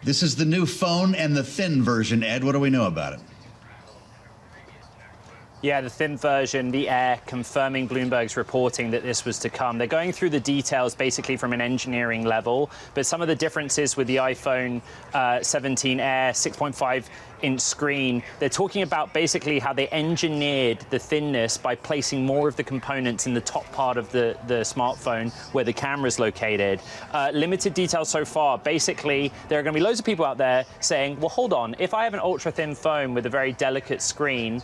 This is the new phone and the thin version, Ed. What do we know about it? Yeah, the thin version, the Air, confirming Bloomberg's reporting that this was to come. They're going through the details basically from an engineering level, but some of the differences with the iPhone 17 Air 6.5-inch screen, they're talking about basically how they engineered the thinness by placing more of the components in the top part of the smartphone where the camera's located. Limited details so far. Basically, there are going to be loads of people out there saying, well, hold on, if I have an ultra-thin phone with a very delicate screen,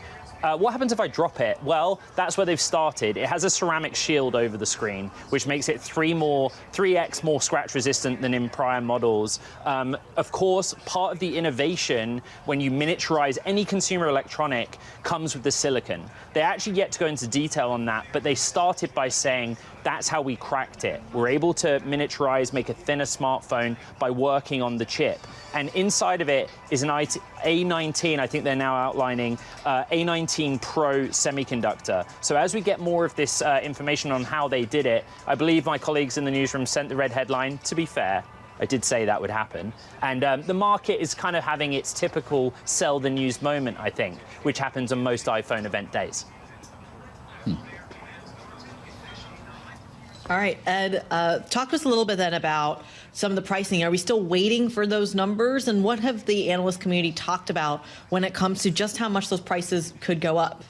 what happens if I drop it? Well, that's where they've started. It has a ceramic shield over the screen, which makes it 3x more scratch resistant than in prior models. Of course, part of the innovation when you miniaturize any consumer electronic comes with the silicon. They actually yet to go into detail on that, but they started by saying that's how we cracked it. We're able to miniaturize, make a thinner smartphone by working on the chip. And inside of it is an A19, I think they're now outlining, A19 Pro semiconductor. So as we get more of this information on how they did it, I believe my colleagues in the newsroom sent the red headline. To be fair, I did say that would happen. And the market is kind of having its typical sell the news moment, I think, which happens on most iPhone event days. All right, Ed, talk to us a little bit then about some of the pricing. Are we still waiting for those numbers? And what have the analyst community talked about when it comes to just how much those prices could go up?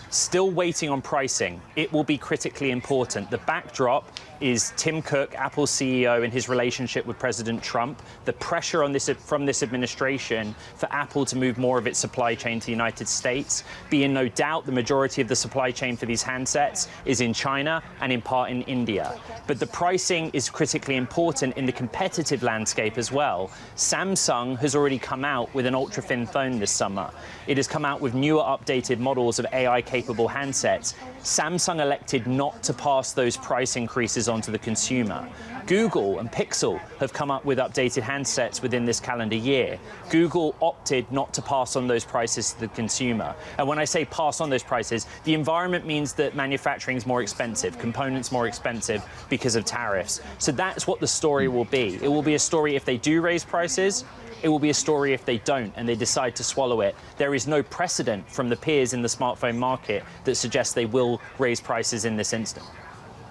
Still waiting on pricing. It will be critically important. The backdrop is Tim Cook, Apple's CEO, and his relationship with President Trump. The pressure on this from this administration for Apple to move more of its supply chain to the United States. Be in no doubt the majority of the supply chain for these handsets is in China and in part in India. But the pricing is critically important in the competitive landscape as well. Samsung has already come out with an ultra-thin phone this summer. It has come out with newer updated models of AI-capable handsets. Samsung elected not to pass those price increases onto the consumer. Google and Pixel have come up with updated handsets within this calendar year. Google opted not to pass on those prices to the consumer. And when I say pass on those prices, the environment means that manufacturing is more expensive, components more expensive because of tariffs. So that's what the story will be. It will be a story if they do raise prices. It will be a story if they don't and they decide to swallow it. There is no precedent from the peers in the smartphone market that suggests they will raise prices in this instant.